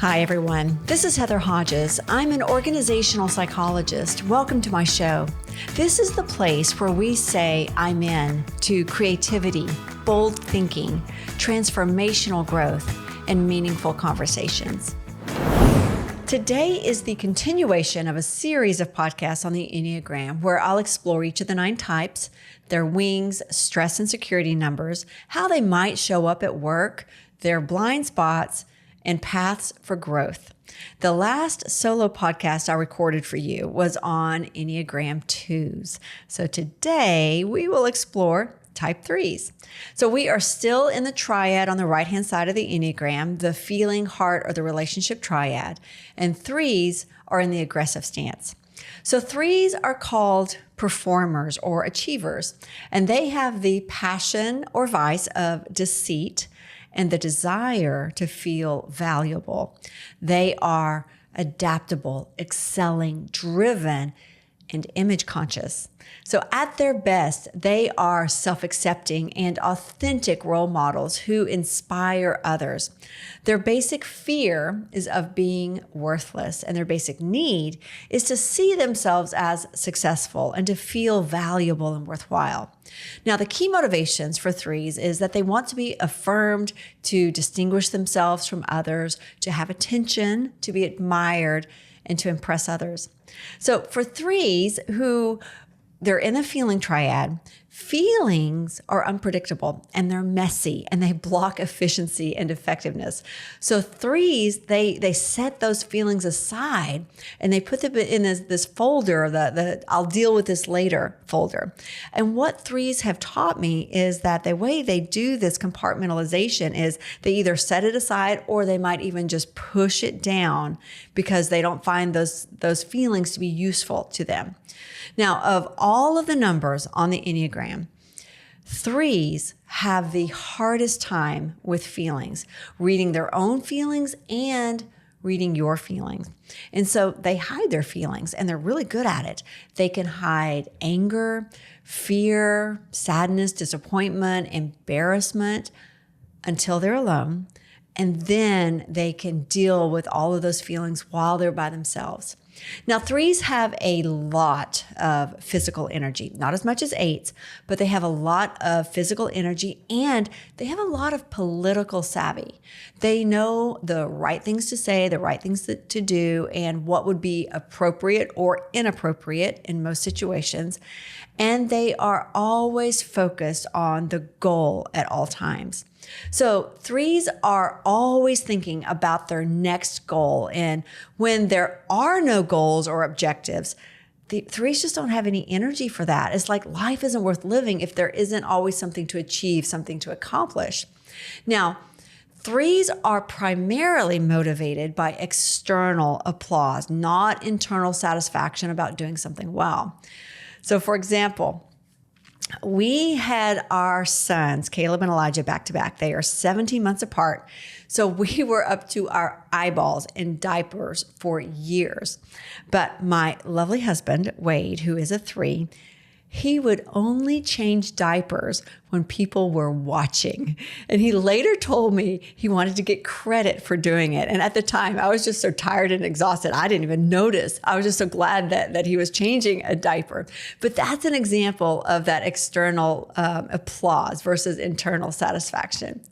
Hi, everyone. This is Heather Hodges. I'm an organizational psychologist. Welcome to my show. This is the place where we say I'm in to creativity, bold thinking, transformational growth, and meaningful conversations. Today is the continuation of a series of podcasts on the Enneagram, where I'll explore each of the 9 types, their wings, stress and security numbers, how they might show up at work, their blind spots, and paths for growth. The last solo podcast I recorded for you was on Enneagram 2s. So today we will explore type 3s. So we are still in the triad on the right-hand side of the Enneagram, the feeling, heart, or the relationship triad, and 3s are in the aggressive stance. So 3s are called performers or achievers, and they have the passion or vice of deceit and the desire to feel valuable. They are adaptable, excelling, driven, and image conscious. So at their best, they are self-accepting and authentic role models who inspire others. Their basic fear is of being worthless, and their basic need is to see themselves as successful and to feel valuable and worthwhile. Now, the key motivations for 3s is that they want to be affirmed, to distinguish themselves from others, to have attention, to be admired, and to impress others. So for 3s who they're in the feeling triad, feelings are unpredictable and they're messy and they block efficiency and effectiveness. So 3s, they set those feelings aside and they put them in this folder, the I'll deal with this later folder. And what 3s have taught me is that the way they do this compartmentalization is they either set it aside or they might even just push it down because they don't find those feelings to be useful to them. Now, of all of the numbers on the Enneagram, 3s have the hardest time with feelings, reading their own feelings and reading your feelings. And so they hide their feelings and they're really good at it. They can hide anger, fear, sadness, disappointment, embarrassment until they're alone. And then they can deal with all of those feelings while they're by themselves. Now, 3s have a lot of physical energy, not as much as 8s, but they have a lot of physical energy and they have a lot of political savvy. They know the right things to say, the right things to do, and what would be appropriate or inappropriate in most situations. And they are always focused on the goal at all times. So 3s are always thinking about their next goal. And when there are no goals or objectives, the 3s just don't have any energy for that. It's like life isn't worth living if there isn't always something to achieve, something to accomplish. Now, 3s are primarily motivated by external applause, not internal satisfaction about doing something well. So for example, we had our sons, Caleb and Elijah, back to back. They are 17 months apart. So we were up to our eyeballs in diapers for years. But my lovely husband, Wade, who is a 3, he would only change diapers when people were watching. And he later told me he wanted to get credit for doing it. And at the time, I was just so tired and exhausted, I didn't even notice. I was just so glad that he was changing a diaper. But that's an example of that external applause versus internal satisfaction.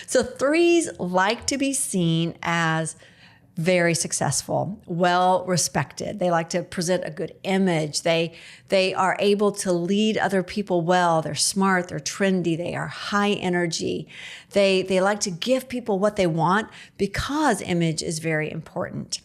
So 3s like to be seen as very successful, well respected. They like to present a good image. They are able to lead other people well. They're smart, they're trendy, they are high energy. They like to give people what they want because image is very important.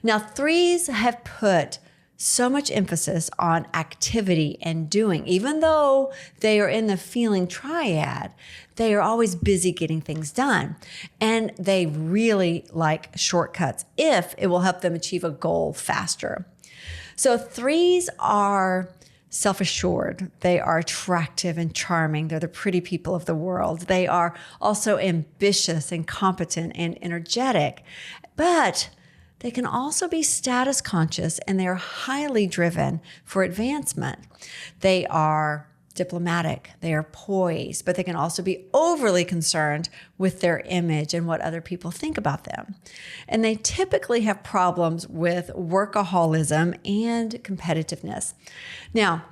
Now, 3s have put so much emphasis on activity and doing. Even though they are in the feeling triad, they are always busy getting things done. And they really like shortcuts if it will help them achieve a goal faster. So 3s are self-assured. They are attractive and charming. They're the pretty people of the world. They are also ambitious and competent and energetic. But they can also be status conscious and they're highly driven for advancement. They are diplomatic, they are poised, but they can also be overly concerned with their image and what other people think about them. And they typically have problems with workaholism and competitiveness. Now,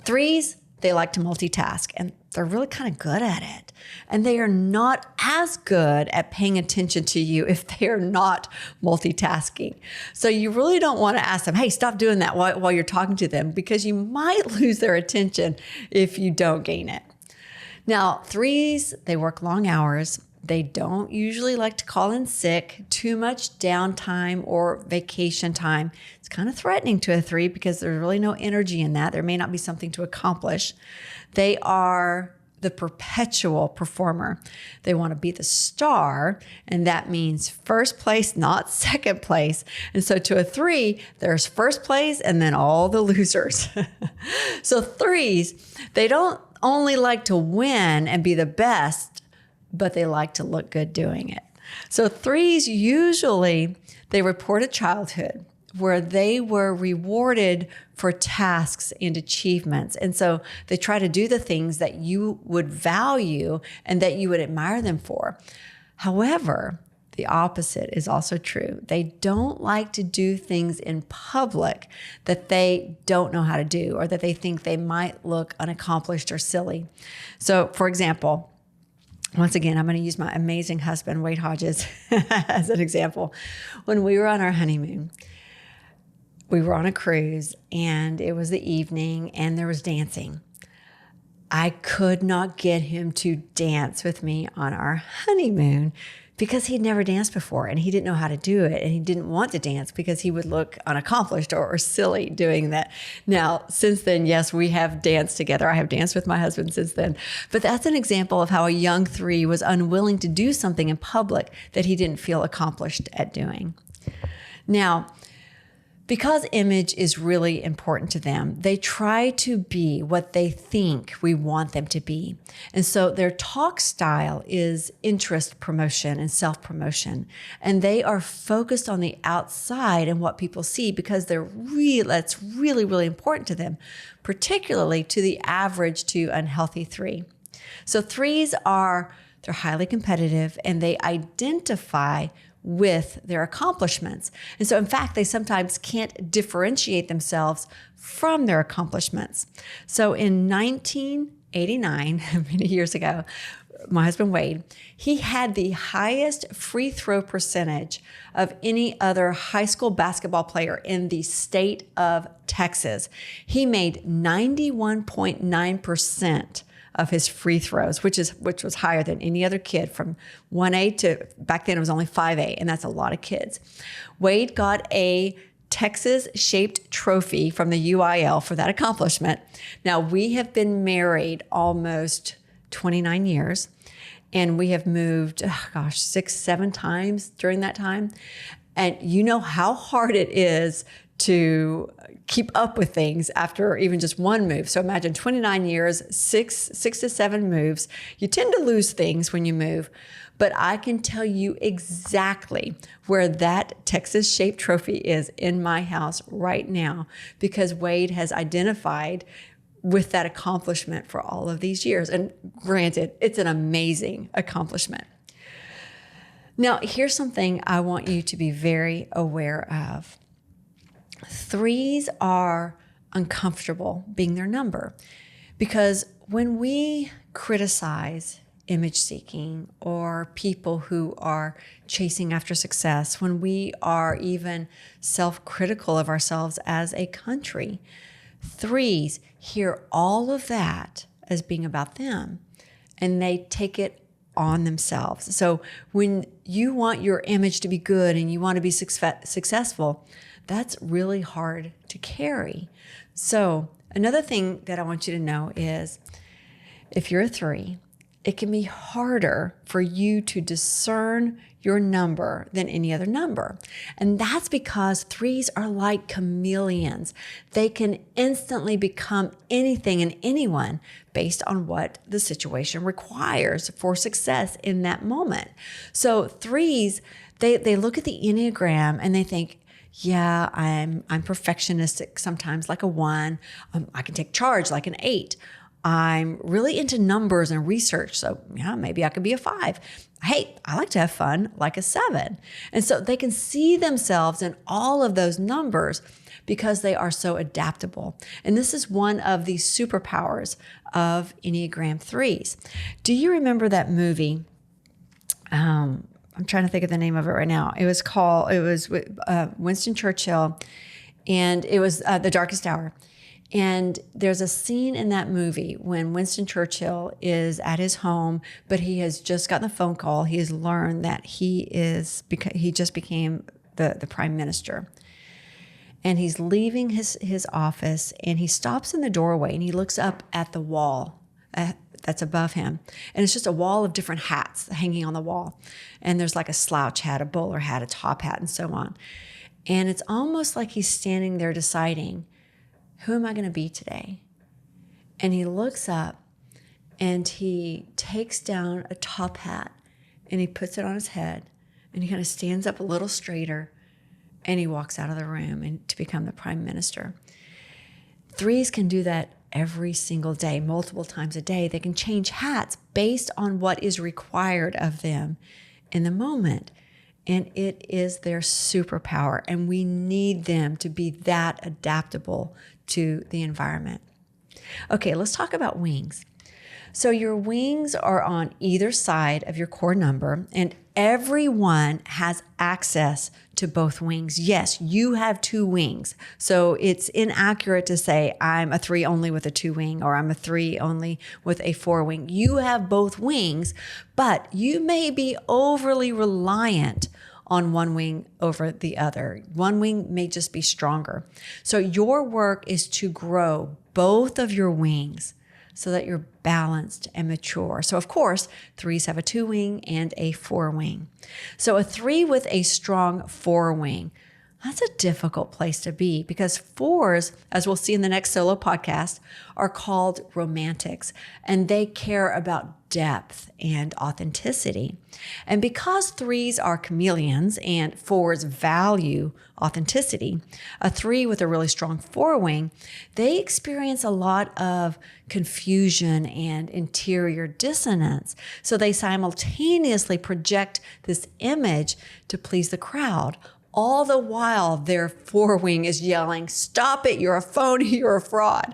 3s, they like to multitask, and they're really kind of good at it. And they are not as good at paying attention to you if they are not multitasking. So you really don't want to ask them, hey, stop doing that while you're talking to them, because you might lose their attention if you don't gain it. Now, 3s, they work long hours. They don't usually like to call in sick, too much downtime or vacation time. It's kind of threatening to a 3 because there's really no energy in that. There may not be something to accomplish. They are the perpetual performer. They want to be the star, and that means first place, not second place. And so to a 3, there's first place and then all the losers. So 3s, they don't only like to win and be the best, but they like to look good doing it. So 3s usually, they report a childhood where they were rewarded for tasks and achievements. And so they try to do the things that you would value and that you would admire them for. However, the opposite is also true. They don't like to do things in public that they don't know how to do or that they think they might look unaccomplished or silly. So, for example, once again, I'm going to use my amazing husband, Wade Hodges, as an example. When we were on our honeymoon, we were on a cruise, and it was the evening, and there was dancing. I could not get him to dance with me on our honeymoon because he'd never danced before, and he didn't know how to do it, and he didn't want to dance because he would look unaccomplished or silly doing that. Now, since then, yes, we have danced together. I have danced with my husband since then. But that's an example of how a young 3 was unwilling to do something in public that he didn't feel accomplished at doing. Now, because image is really important to them, they try to be what they think we want them to be. And so their talk style is interest promotion and self-promotion. And they are focused on the outside and what people see because that's really, really important to them, particularly to the average to unhealthy 3. So 3s they're highly competitive, and they identify with their accomplishments. And so, in fact, they sometimes can't differentiate themselves from their accomplishments. So in 1989, many years ago, my husband Wade, he had the highest free throw percentage of any other high school basketball player in the state of Texas. He made 91.9% of his free throws, which was higher than any other kid from 1A to, back then it was only 5A, and that's a lot of kids. Wade got a Texas-shaped trophy from the UIL for that accomplishment. Now, we have been married almost 29 years, and we have moved, 6-7 times during that time. And you know how hard it is to keep up with things after even just one move. So imagine 29 years, six to seven moves. You tend to lose things when you move, but I can tell you exactly where that Texas-shaped trophy is in my house right now because Wade has identified with that accomplishment for all of these years. And granted, it's an amazing accomplishment. Now, here's something I want you to be very aware of. 3s are uncomfortable being their number because when we criticize image seeking or people who are chasing after success, when we are even self-critical of ourselves as a country, 3s hear all of that as being about them and they take it on themselves. So when you want your image to be good and you want to be successful, that's really hard to carry. So another thing that I want you to know is if you're a 3, it can be harder for you to discern your number than any other number. And that's because 3s are like chameleons. They can instantly become anything and anyone based on what the situation requires for success in that moment. So 3s, They look at the Enneagram and they think, yeah, I'm perfectionistic sometimes, like a 1. I can take charge like an 8. I'm really into numbers and research, so yeah, maybe I could be a 5. Hey, I like to have fun, like a 7. And so they can see themselves in all of those numbers because they are so adaptable. And this is one of the superpowers of Enneagram 3s. Do you remember that movie? I'm trying to think of the name of it right now. It was Winston Churchill, and it was The Darkest Hour. And there's a scene in that movie when Winston Churchill is at his home, but he has just gotten a phone call. He has learned that he just became the prime minister. And he's leaving his office, and he stops in the doorway and he looks up at the wall that's above him. And it's just a wall of different hats hanging on the wall. And there's like a slouch hat, a bowler hat, a top hat, and so on. And it's almost like he's standing there deciding, who am I going to be today? And he looks up and he takes down a top hat and he puts it on his head, and he kind of stands up a little straighter, and he walks out of the room and to become the prime minister. 3s can do that every single day, multiple times a day. They can change hats based on what is required of them in the moment. And it is their superpower. And we need them to be that adaptable to the environment. Okay, let's talk about wings. So your wings are on either side of your core number, and everyone has access to both wings. Yes, you have 2 wings. So it's inaccurate to say I'm a 3 only with a 2 wing, or I'm a 3 only with a 4 wing. You have both wings, but you may be overly reliant on one wing over the other. One wing may just be stronger. So your work is to grow both of your wings so that you're balanced and mature. So of course, 3s have a 2 wing and a 4 wing. So a 3 with a strong 4 wing, that's a difficult place to be, because 4s, as we'll see in the next solo podcast, are called romantics, and they care about depth and authenticity. And because 3s are chameleons and 4s value authenticity, a 3 with a really strong 4 wing, they experience a lot of confusion and interior dissonance. So they simultaneously project this image to please the crowd, all the while their 4 wing is yelling, "Stop it, you're a phony, you're a fraud."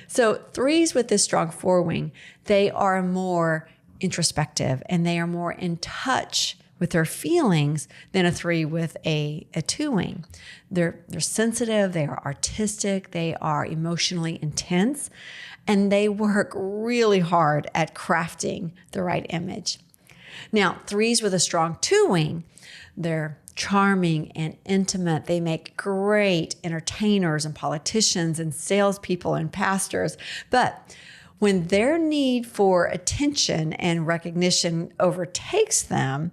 So 3s with this strong 4 wing, they are more introspective and they are more in touch with their feelings than a 3 with a 2 wing. They're sensitive, they are artistic, they are emotionally intense, and they work really hard at crafting the right image. Now, 3s with a strong 2 wing, they're charming and intimate. They make great entertainers and politicians and salespeople and pastors. But when their need for attention and recognition overtakes them,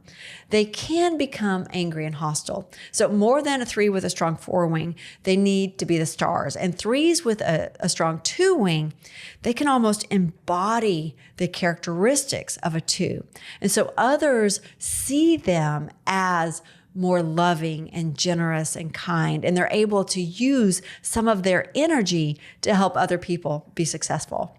they can become angry and hostile. So more than a 3 with a strong 4 wing, they need to be the stars. And 3s with a strong 2 wing, they can almost embody the characteristics of a 2. And so others see them as more loving and generous and kind, and they're able to use some of their energy to help other people be successful.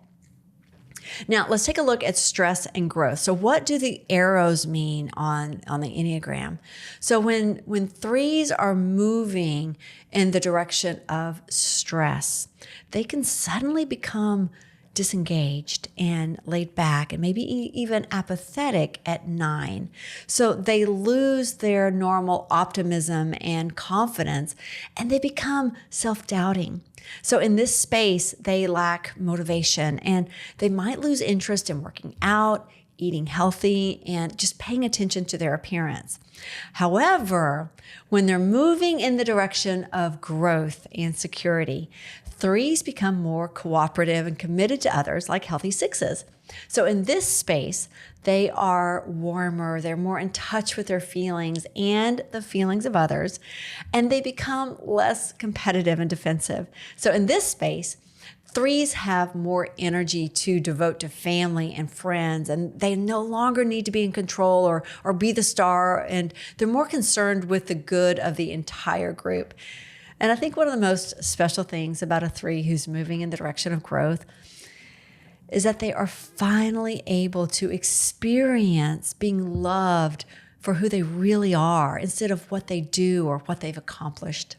Now, let's take a look at stress and growth. So what do the arrows mean on the Enneagram? So when 3s are moving in the direction of stress, they can suddenly become disengaged and laid back and maybe even apathetic at 9. So they lose their normal optimism and confidence, and they become self-doubting. So in this space, they lack motivation, and they might lose interest in working out, eating healthy, and just paying attention to their appearance. However, when they're moving in the direction of growth and security, 3s become more cooperative and committed to others, like healthy 6s. So in this space, they are warmer, they're more in touch with their feelings and the feelings of others, and they become less competitive and defensive. So in this space, Threes have more energy to devote to family and friends, and they no longer need to be in control or be the star, and they're more concerned with the good of the entire group. And I think one of the most special things about a three who's moving in the direction of growth is that they are finally able to experience being loved for who they really are instead of what they do or what they've accomplished.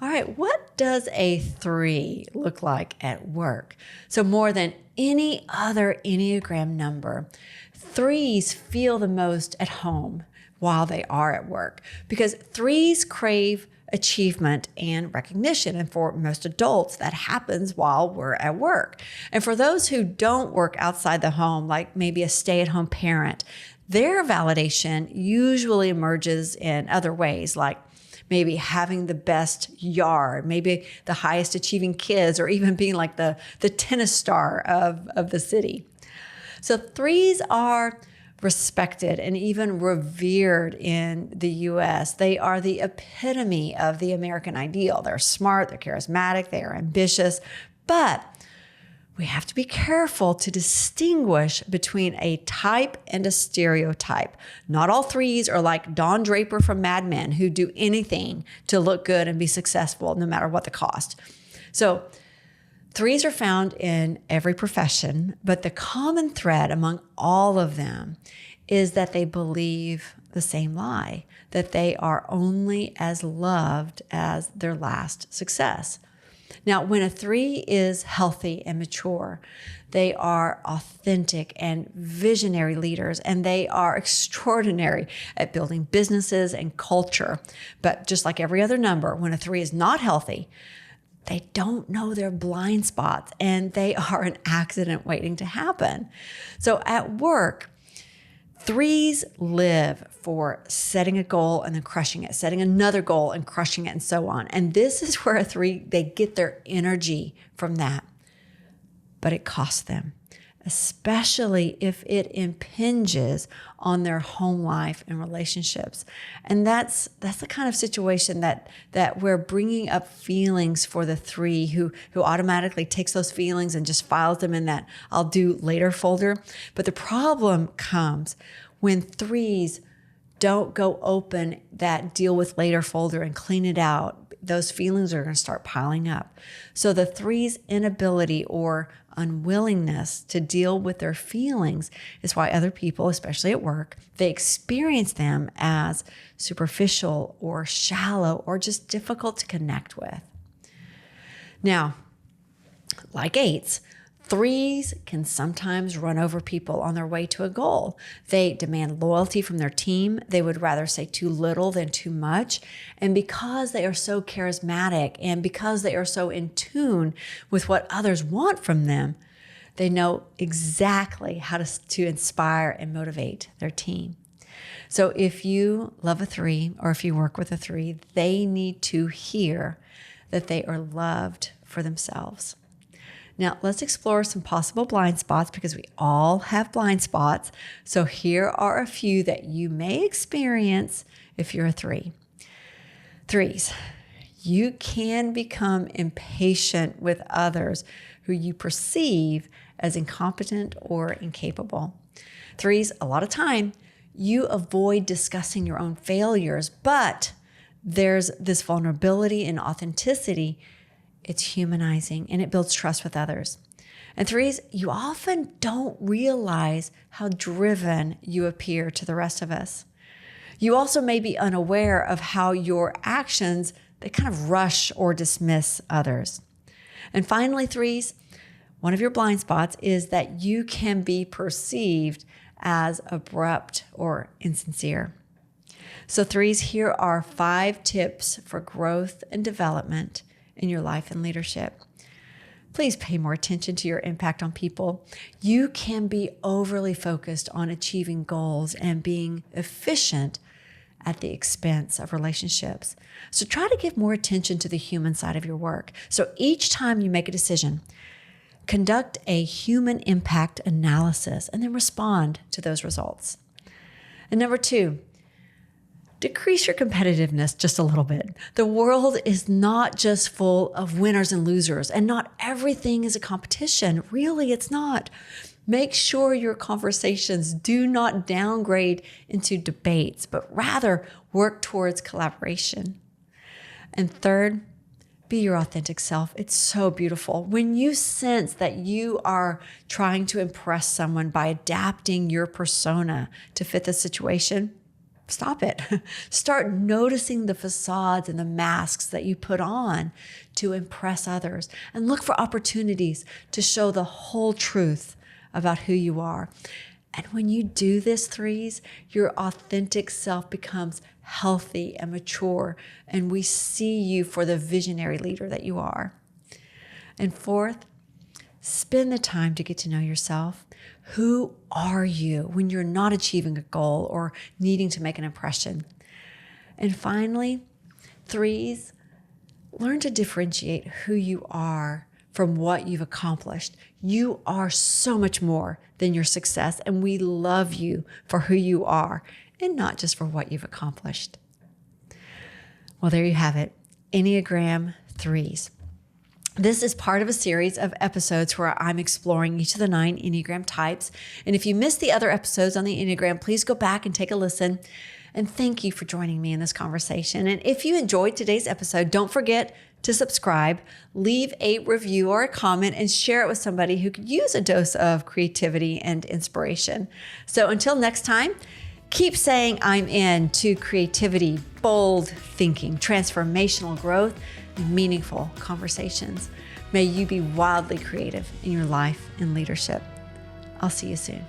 All right, what does a three look like at work? So more than any other Enneagram number, threes feel the most at home while they are at work because threes crave achievement and recognition. And for most adults, that happens while we're at work. And for those who don't work outside the home, like maybe a stay-at-home parent, their validation usually emerges in other ways, like maybe having the best yard, maybe the highest achieving kids, or even being like the tennis star of the city. So threes are respected and even revered in the US. They are the epitome of the American ideal. They're smart, they're charismatic, they are ambitious, but we have to be careful to distinguish between a type and a stereotype. Not all threes are like Don Draper from Mad Men who do anything to look good and be successful no matter what the cost. So threes are found in every profession, but the common thread among all of them is that they believe the same lie, that they are only as loved as their last success. Now, when a three is healthy and mature, they are authentic and visionary leaders, and they are extraordinary at building businesses and culture. But just like every other number, when a three is not healthy, they don't know their blind spots, and they are an accident waiting to happen. So at work, threes live for setting a goal and then crushing it, setting another goal and crushing it, and so on. And this is where a three, they get their energy from that. But it costs them, especially if it impinges on their home life and relationships. And that's the kind of situation that we're bringing up feelings for the three who automatically takes those feelings and just files them in that I'll do later folder. But the problem comes when threes don't go open that deal with later folder and clean it out. Those feelings are going to start piling up. So the three's inability or unwillingness to deal with their feelings is why other people, especially at work, they experience them as superficial or shallow or just difficult to connect with. Now, like eights, threes can sometimes run over people on their way to a goal. They demand loyalty from their team. They would rather say too little than too much. And because they are so charismatic and because they are so in tune with what others want from them, they know exactly how to inspire and motivate their team. So if you love a three or if you work with a three, they need to hear that they are loved for themselves. Now, let's explore some possible blind spots because we all have blind spots. So here are a few that you may experience if you're a three. Threes, you can become impatient with others who you perceive as incompetent or incapable. Threes, a lot of time, you avoid discussing your own failures, but there's this vulnerability and authenticity. It's humanizing and it builds trust with others. And threes, you often don't realize how driven you appear to the rest of us. You also may be unaware of how your actions, they kind of rush or dismiss others. And finally, threes, one of your blind spots is that you can be perceived as abrupt or insincere. So threes, here are 5 tips for growth and development in your life and leadership. Please pay more attention to your impact on people. You can be overly focused on achieving goals and being efficient at the expense of relationships. So try to give more attention to the human side of your work. So each time you make a decision, conduct a human impact analysis and then respond to those results. And number 2, decrease your competitiveness just a little bit. The world is not just full of winners and losers, and not everything is a competition. Really, it's not. Make sure your conversations do not downgrade into debates, but rather work towards collaboration. And third, be your authentic self. It's so beautiful. When you sense that you are trying to impress someone by adapting your persona to fit the situation, stop it. Start noticing the facades and the masks that you put on to impress others, and look for opportunities to show the whole truth about who you are. And when you do this, threes, your authentic self becomes healthy and mature, and we see you for the visionary leader that you are. And fourth, spend the time to get to know yourself. Who are you when you're not achieving a goal or needing to make an impression? And finally, threes, learn to differentiate who you are from what you've accomplished. You are so much more than your success, and we love you for who you are and not just for what you've accomplished. Well, there you have it, Enneagram threes. This is part of a series of episodes where I'm exploring each of the 9 Enneagram types. And if you missed the other episodes on the Enneagram, please go back and take a listen. And thank you for joining me in this conversation. And if you enjoyed today's episode, don't forget to subscribe, leave a review or a comment, and share it with somebody who could use a dose of creativity and inspiration. So until next time, keep saying I'm in to creativity, bold thinking, transformational growth, and meaningful conversations. May you be wildly creative in your life and leadership. I'll see you soon.